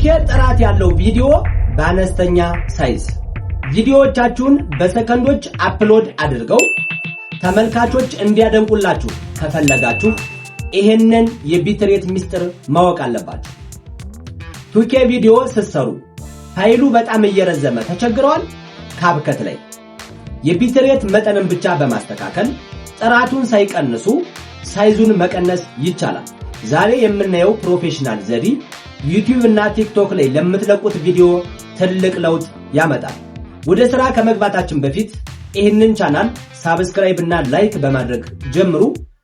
2K ጥራት ያለው ቪዲዮ በአነስተኛ ሳይዝ ቪዲዮዎቻችሁን በሰከንዶች አፕሎድ አድርገው ተመልካቾች እንዲያደንቁላችሁ ከፈለጋችሁ ይሄንን የቢትሬት ሚስጥር ማወቅ አለባችሁ። 2K ቪዲዮ ስትሰሩ ፋይሉ በጣም እየረዘመ ተቸግረዋል? ካብከት ላይ የቢትሬት መጠንን ብቻ በማስተካከል ጥራቱን ሳይቀንሱ ሳይዙን መቀነስ ይቻላል። ዛሬ የምናየው ፕሮፌሽናል ዘዴ ዩቲዩብ እና ቲክቶክ ላይ ለምትለቁት ቪዲዮ ትልቅ ለውጥ ያመጣል። ወደ ስራ ከመግባታችን በፊት ይህንን ቻናል ሳብስክራይብ እና ላይክ በማድረግ ጀምሩ።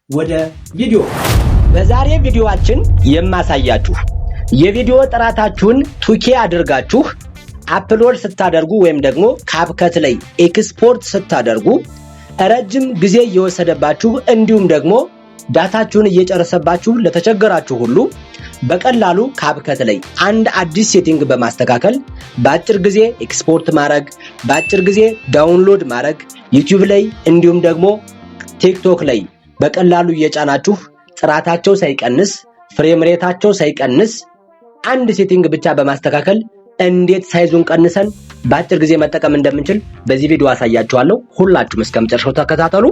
ወደ ቪዲዮ። በዛሬ ቪዲዮአችን የማሳያችሁ የቪዲዮ ጥራታችሁን 2K አድርጋችሁ አፕሎድ ስታደርጉ ወይም ደግሞ ካብከት ላይ ኤክስፖርት ስታደርጉ ረጅም ጊዜ እየወሰደባችሁ እንዲሁም ደግሞ ዳታችሁን እየጨረሰባችሁ ለተቸገራችሁ ሁሉ በቀላሉ ካብከት ላይ አንድ አዲስ ሴቲንግ በማስተካከል በአጭር ጊዜ ኤክስፖርት ማድረግ፣ በአጭር ጊዜ ዳውንሎድ ማድረግ ዩቲዩብ ላይ እንዲሁም ደግሞ ቲክቶክ ላይ በቀላሉ እየጫናችሁ ጥራታቸው ሳይቀንስ ፍሬም ሬታቸው ሳይቀንስ አንድ ሴቲንግ ብቻ በማስተካከል እንዴት ሳይዙን ቀንሰን በአጭር ጊዜ መጠቀም እንደምንችል በዚህ ቪዲዮ አሳያችኋለሁ። ሁላችሁም እስከመጨረሻው ተከታተሉ።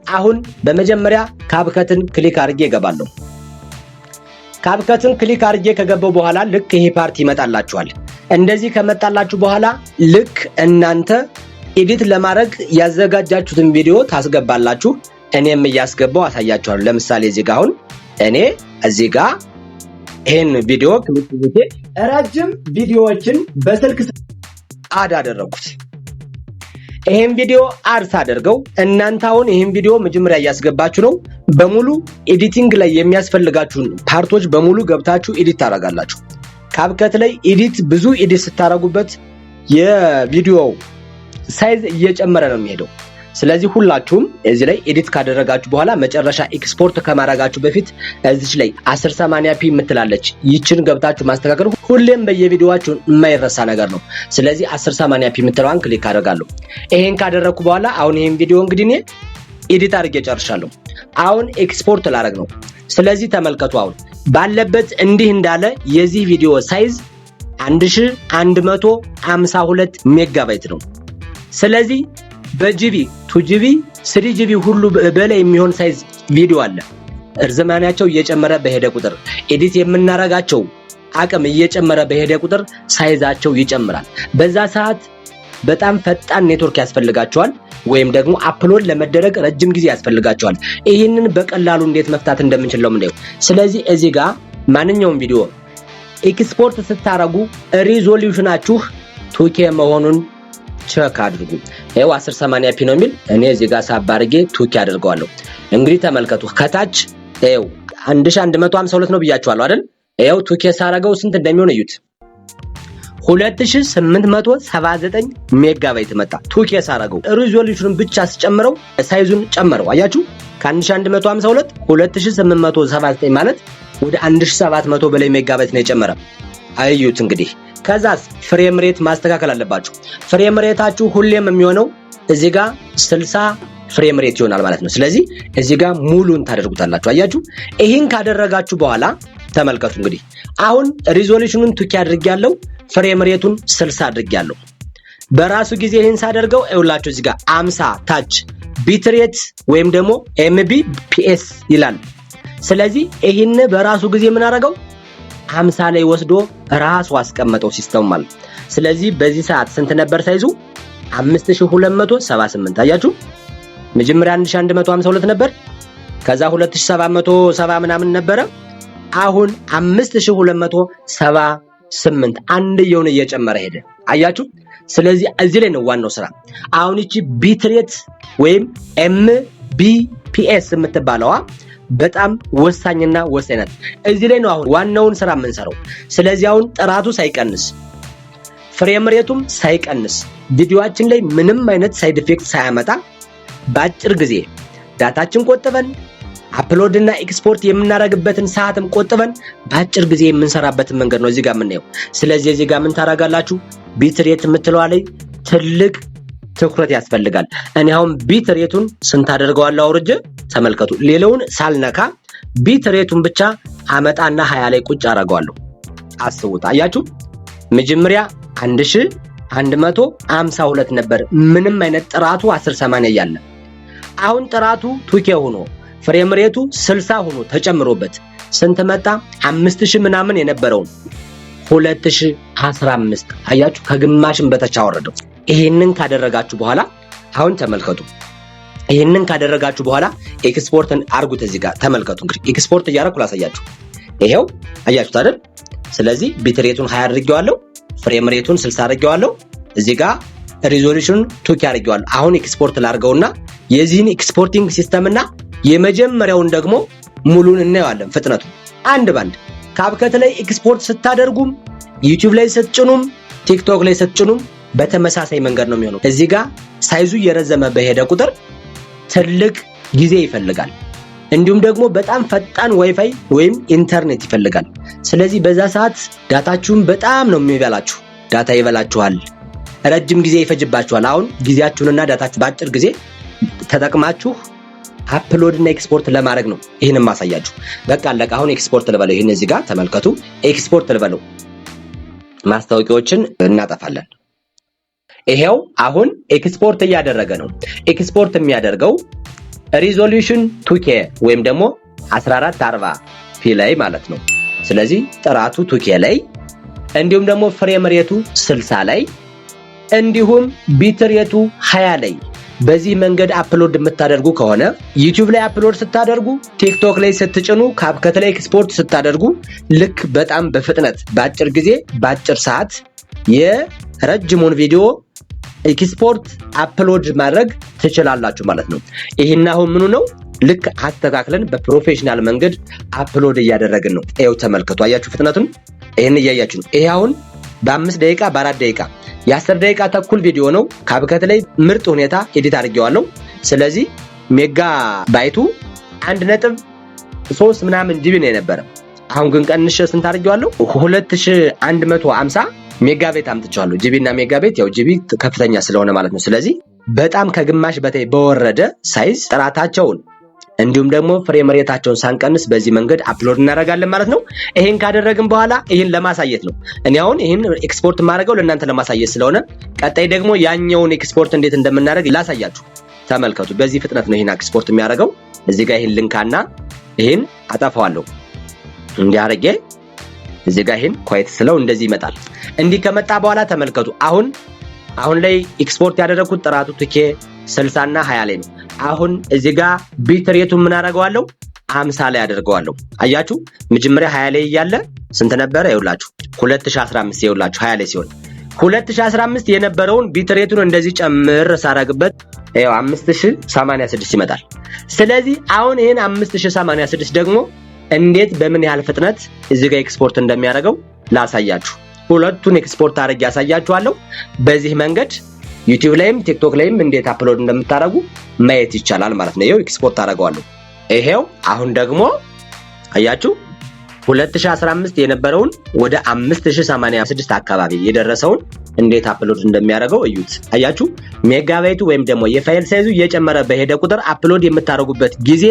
አሁን በመጀመሪያ ካብከትን ክሊክ አድርጌ እገባለሁ። ካብከትን ክሊክ አድርጌ ከገባው በኋላ ልክ ይሄ ፓርት ይመጣላችኋል። እንደዚህ ከመጣላችሁ በኋላ ልክ እናንተ ኤዲት ለማድረግ ያዘጋጃችሁትን ቪዲዮ ታስገባላችሁ። እኔም እያስገባው አሳያችኋለሁ። ለምሳሌ እዚህ ጋር አሁን እኔ እዚህ ጋር ይሄን ቪዲዮ ክሊክ አድርጌ ረጅም ቪዲዮዎችን በስልክ አደረኩት። ይሄን ቪዲዮ አርስ አድርገው እናንተ አሁን ይሄን ቪዲዮ መጀመሪያ ያስገባችሁ ነው። በሙሉ ኤዲቲንግ ላይ የሚያስፈልጋችሁን ፓርቶች በሙሉ ገብታችሁ ኤዲት ታደርጋላችሁ። ካብከት ላይ ኤዲት ብዙ ኤዲት ስታደርጉበት የቪዲዮው ሳይዝ እየጨመረ ነው የሚሄደው። ስለዚህ ሁላችሁም እዚህ ላይ ኤዲት ካደረጋችሁ በኋላ መጨረሻ ኤክስፖርት ከማድረጋችሁ በፊት እዚች ላይ 1080p የምትላለች ይችን ገብታችሁ ማስተካከል ሁሌም በየቪዲዮአችሁ የማይረሳ ነገር ነው። ስለዚህ 1080p የምትለዋን ክሊክ አደርጋለሁ። ይሄን ካደረኩ በኋላ አሁን ይሄን ቪዲዮ እንግዲህ እኔ ኤዲት አድርጌ ጨርሻለሁ። አሁን ኤክስፖርት ላደርግ ነው። ስለዚህ ተመልከቱ። አሁን ባለበት እንዲህ እንዳለ የዚህ ቪዲዮ ሳይዝ 1152 ሜጋባይት ነው። ስለዚህ በጂቢ 2GB 3GB ሁሉ በላይ የሚሆን ሳይዝ ቪዲዮ አለ። እርዝማናቸው እየጨመረ በሄደ ቁጥር ኤዲት የምናረጋቸው አቅም እየጨመረ በሄደ ቁጥር ሳይዛቸው ይጨምራል። በዛ ሰዓት በጣም ፈጣን ኔትወርክ ያስፈልጋቸዋል ወይም ደግሞ አፕሎድ ለመደረግ ረጅም ጊዜ ያስፈልጋቸዋል። ይሄንን በቀላሉ እንዴት መፍታት እንደምንችል ነው የምናየው። ስለዚህ እዚህ ጋር ማንኛውም ቪዲዮ ኤክስፖርት ስታረጉ ሪዞሉሽናችሁ 2K መሆኑን ቼክ አድርጉ። ይሄው 1080p ነው የሚል እኔ እዚህ ጋር ሳባርጌ 2K አድርገዋለሁ። እንግዲህ ተመልከቱ ከታች ይሄው 1152 ነው ብያችኋለሁ አይደል? ይሄው 2K ሳረገው ስንት እንደሚሆን እዩት። 2879 ሜጋባይት መጣ 2K ሳረገው። ሪዞሉሽኑን ብቻ ሲጨምረው ሳይዙን ጨመረው። አያችሁ ከ1152 2879 ማለት ወደ 1700 በላይ ሜጋባይት ነው የጨመረ። አዩት እንግዲህ ከዛስ ፍሬም ሬት ማስተካከል አለባችሁ። ፍሬም ሬታችሁ ሁሌም የሚሆነው እዚህ ጋር 60 ፍሬም ሬት ይሆናል ማለት ነው። ስለዚህ እዚህ ጋር ሙሉን ታደርጉታላችሁ። አያችሁ ይሄን ካደረጋችሁ በኋላ ተመልከቱ እንግዲህ አሁን ሪዞሉሽኑን 2K አድርጌያለሁ፣ ፍሬም ሬቱን 60 አድርጌያለሁ። በራሱ ጊዜ ይሄን ሳደርገው አይውላችሁ እዚህ ጋር 50 ታች ቢትሬት ወይም ደግሞ MBPS ይላል። ስለዚህ ይሄን በራሱ ጊዜ ምን አደረገው 50 ላይ ወስዶ ራሱ አስቀመጠው ሲስተም ማለት። ስለዚህ በዚህ ሰዓት ስንት ነበር ሳይዙ 5278 አያችሁ። መጀመሪያ 1152 ነበር፣ ከዛ 2770 ምናምን ነበረ፣ አሁን 5278 አንድ የሆነ እየጨመረ ሄደ። አያችሁ። ስለዚህ እዚህ ላይ ነው ዋናው ስራ። አሁን እቺ ቢትሬት ወይም MBPS የምትባለዋ በጣም ወሳኝና ወሳኝ ናት። እዚህ ላይ ነው አሁን ዋናውን ስራ የምንሰራው። ስለዚህ አሁን ጥራቱ ሳይቀንስ ፍሬም ሬቱም ሳይቀንስ ቪዲዮአችን ላይ ምንም አይነት ሳይድ ኢፌክት ሳያመጣ በአጭር ጊዜ ዳታችን ቆጥበን አፕሎድ እና ኤክስፖርት የምናረግበትን ሰዓትም ቆጥበን በአጭር ጊዜ የምንሰራበትን መንገድ ነው እዚህ ጋር የምናየው። ስለዚህ እዚህ ጋር ምን ታረጋላችሁ? ቢትሬት የምትለዋ ላይ ትልቅ ትኩረት ያስፈልጋል። እኔ አሁን ቢትሬቱን ስንት አደርገዋለሁ አውርጄ ተመልከቱ። ሌላውን ሳልነካ ቢትሬቱን ብቻ አመጣና 20 ላይ ቁጭ አደርገዋለሁ። አስቡት። አያችሁ መጀመሪያ 1152 ነበር ምንም አይነት ጥራቱ 1080 ያለ። አሁን ጥራቱ 2K ሆኖ ፍሬም ሬቱ 60 ሆኖ ተጨምሮበት ስንት መጣ? 5000 ምናምን የነበረው 2015 አያችሁ ከግማሽም በታች አወረደው። ይሄንን ካደረጋችሁ በኋላ አሁን ተመልከቱ። ይሄንን ካደረጋችሁ በኋላ ኤክስፖርትን አርጉት። እዚህ ጋር ተመልከቱ። እንግዲህ ኤክስፖርት እያደረኩ ላሳያችሁ። ይሄው አያችሁት አይደል? ስለዚህ ቢት ሬቱን 20 አድርጌዋለሁ፣ ፍሬም ሬቱን 60 አድርጌዋለሁ፣ እዚህ ጋር ሪዞሉሽኑን 2K አድርጌዋለሁ። አሁን ኤክስፖርት ላርገውና የዚህን ኤክስፖርቲንግ ሲስተም እና የመጀመሪያውን ደግሞ ሙሉን እናየዋለን። ፍጥነቱ አንድ ባንድ ካብከት ላይ ኤክስፖርት ስታደርጉም ዩቲዩብ ላይ ስትጭኑም ቲክቶክ ላይ ስትጭኑም በተመሳሳይ መንገድ ነው የሚሆነው። እዚህ ጋር ሳይዙ እየረዘመ በሄደ ቁጥር ትልቅ ጊዜ ይፈልጋል። እንዲሁም ደግሞ በጣም ፈጣን ዋይፋይ ወይም ኢንተርኔት ይፈልጋል። ስለዚህ በዛ ሰዓት ዳታችሁን በጣም ነው የሚበላችሁ። ዳታ ይበላችኋል፣ ረጅም ጊዜ ይፈጅባችኋል። አሁን ጊዜያችሁንና ዳታችሁ በአጭር ጊዜ ተጠቅማችሁ አፕሎድ እና ኤክስፖርት ለማድረግ ነው ይሄንን ማሳያችሁ። በቃ አለቀ። አሁን ኤክስፖርት ልበለው። ይሄን እዚህ ጋር ተመልከቱ። ኤክስፖርት ልበለው። ማስታወቂያዎችን እናጠፋለን። ይሄው አሁን ኤክስፖርት እያደረገ ነው። ኤክስፖርት የሚያደርገው ሪዞሉሽን 2K ወይም ደግሞ 1440p ላይ ማለት ነው። ስለዚህ ጥራቱ 2K ላይ እንዲሁም ደግሞ ፍሬም ሬቱ 60 ላይ እንዲሁም ቢት ሬቱ 20 ላይ በዚህ መንገድ አፕሎድ የምታደርጉ ከሆነ ዩቲዩብ ላይ አፕሎድ ስታደርጉ ቲክቶክ ላይ ስትጭኑ ካብከት ላይ ኤክስፖርት ስታደርጉ ልክ በጣም በፍጥነት በአጭር ጊዜ በአጭር ሰዓት የረጅሙን ቪዲዮ ኤክስፖርት አፕሎድ ማድረግ ትችላላችሁ ማለት ነው። ይሄን አሁን ምኑ ነው ልክ አስተካክለን በፕሮፌሽናል መንገድ አፕሎድ እያደረግን ነው። ይሄው ተመልከቱ። አያችሁ ፍጥነቱን? ይሄን እያያችሁ ነው። ይሄ አሁን በ5 ደቂቃ በ4 ደቂቃ የ10 ደቂቃ ተኩል ቪዲዮ ነው። ካብከት ላይ ምርጥ ሁኔታ ኤዲት አድርጌዋለሁ። ስለዚህ ሜጋ ባይቱ 1.3 ምናምን ጂቢ ነው የነበረ። አሁን ግን ቀንሼ ስንት አድርጌዋለሁ? 2150 ሜጋባይት አምጥቻለሁ። ጂቢ እና ሜጋባይት ያው ጂቢ ከፍተኛ ስለሆነ ማለት ነው። ስለዚህ በጣም ከግማሽ በታይ በወረደ ሳይዝ ጥራታቸውን እንዲሁም ደግሞ ፍሬም ሬታቸውን ሳንቀንስ በዚህ መንገድ አፕሎድ እናደርጋለን ማለት ነው። ይሄን ካደረግን በኋላ ይሄን ለማሳየት ነው። እኔ አሁን ይሄን ኤክስፖርት ማድረገው ለእናንተ ለማሳየት ስለሆነ ቀጣይ ደግሞ ያኛውን ኤክስፖርት እንዴት እንደምናደርግ ላሳያችሁ። ተመልከቱ። በዚህ ፍጥነት ነው ይሄን ኤክስፖርት የሚያደርገው። እዚህ ጋር ይሄን ልንካና ይሄን አጠፋዋለሁ። እንዲያርጌ እዚህ ጋር ይሄን ኳይት ስለው እንደዚህ ይመጣል። እንዲህ ከመጣ በኋላ ተመልከቱ። አሁን ላይ ኤክስፖርት ያደረኩት ጥራቱ 2K 60 እና 20 ላይ ነው። አሁን እዚህ ጋር ቢት ሬቱን ምን አደርገዋለሁ? 50 ላይ አደርገዋለሁ። አያችሁ መጀመሪያ 20 ላይ እያለ ስንት ነበር? ይኸውላችሁ 2015 ይኸውላችሁ 20 ላይ ሲሆን 2015 የነበረውን ቢት ሬቱን እንደዚህ ጨምር ሳረግበት ይኸው 5086 ይመጣል። ስለዚህ አሁን ይሄን 5086 ደግሞ እንዴት በምን ያህል ፍጥነት እዚህ ጋር ኤክስፖርት እንደሚያደርገው ላሳያችሁ። ሁለቱን ኤክስፖርት አድርጌ ያሳያችኋለሁ። በዚህ መንገድ ዩቲዩብ ላይም ቲክቶክ ላይም እንዴት አፕሎድ እንደምታደርጉ ማየት ይቻላል ማለት ነው። ይሄው ኤክስፖርት አደርገዋለሁ። ይሄው አሁን ደግሞ አያችሁ 2015 የነበረውን ወደ 5086 አካባቢ የደረሰውን እንዴት አፕሎድ እንደሚያደርገው እዩት። አያችሁ ሜጋባይቱ ወይም ደግሞ የፋይል ሳይዙ እየጨመረ በሄደ ቁጥር አፕሎድ የምታደርጉበት ጊዜ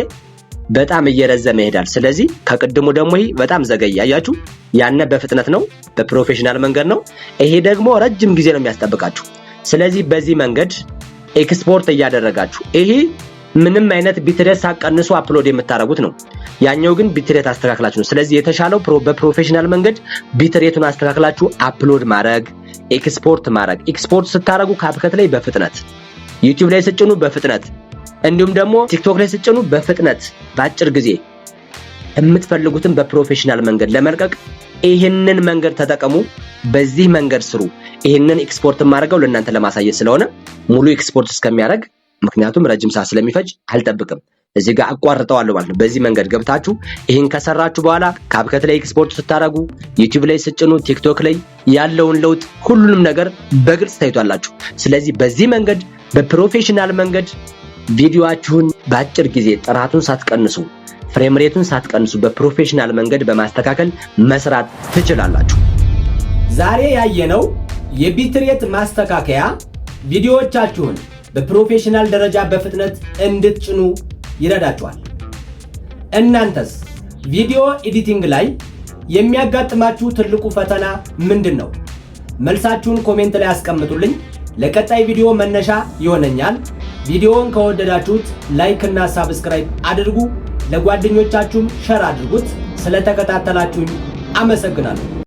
በጣም እየረዘመ ይሄዳል። ስለዚህ ከቅድሙ ደግሞ ይሄ በጣም ዘገየ። አያችሁ ያነ በፍጥነት ነው፣ በፕሮፌሽናል መንገድ ነው። ይሄ ደግሞ ረጅም ጊዜ ነው የሚያስጠብቃችሁ። ስለዚህ በዚህ መንገድ ኤክስፖርት እያደረጋችሁ ይሄ ምንም አይነት ቢትሬት ሳቀንሱ አፕሎድ የምታደርጉት ነው። ያኛው ግን ቢትሬት አስተካክላችሁ ነው። ስለዚህ የተሻለው በፕሮፌሽናል መንገድ ቢትሬቱን አስተካክላችሁ አፕሎድ ማድረግ፣ ኤክስፖርት ማድረግ። ኤክስፖርት ስታደርጉ ካብከት ላይ በፍጥነት ዩቲዩብ ላይ ስጭኑ በፍጥነት እንዲሁም ደግሞ ቲክቶክ ላይ ስጭኑ በፍጥነት በአጭር ጊዜ የምትፈልጉትን በፕሮፌሽናል መንገድ ለመልቀቅ ይሄንን መንገድ ተጠቀሙ። በዚህ መንገድ ስሩ። ይሄንን ኤክስፖርት ማድረገው ለእናንተ ለማሳየት ስለሆነ ሙሉ ኤክስፖርት እስከሚያደርግ ምክንያቱም ረጅም ሰዓት ስለሚፈጅ አልጠብቅም። እዚህ ጋር አቋርጠዋለሁ ማለት ነው። በዚህ መንገድ ገብታችሁ ይሄን ከሰራችሁ በኋላ ካብከት ላይ ኤክስፖርት ስታደርጉ ዩቲዩብ ላይ ስጭኑ ቲክቶክ ላይ ያለውን ለውጥ ሁሉንም ነገር በግልጽ ታይቷላችሁ። ስለዚህ በዚህ መንገድ በፕሮፌሽናል መንገድ ቪዲዮአችሁን በአጭር ጊዜ ጥራቱን ሳትቀንሱ ፍሬም ሬቱን ሳትቀንሱ በፕሮፌሽናል መንገድ በማስተካከል መስራት ትችላላችሁ። ዛሬ ያየነው የቢትሬት ማስተካከያ ቪዲዮዎቻችሁን በፕሮፌሽናል ደረጃ በፍጥነት እንድትጭኑ ይረዳችኋል። እናንተስ ቪዲዮ ኤዲቲንግ ላይ የሚያጋጥማችሁ ትልቁ ፈተና ምንድነው? መልሳችሁን ኮሜንት ላይ አስቀምጡልኝ። ለቀጣይ ቪዲዮ መነሻ ይሆነኛል። ቪዲዮውን ከወደዳችሁት ላይክ እና ሳብስክራይብ አድርጉ። ለጓደኞቻችሁም ሸር አድርጉት። ስለተከታተላችሁኝ አመሰግናለሁ።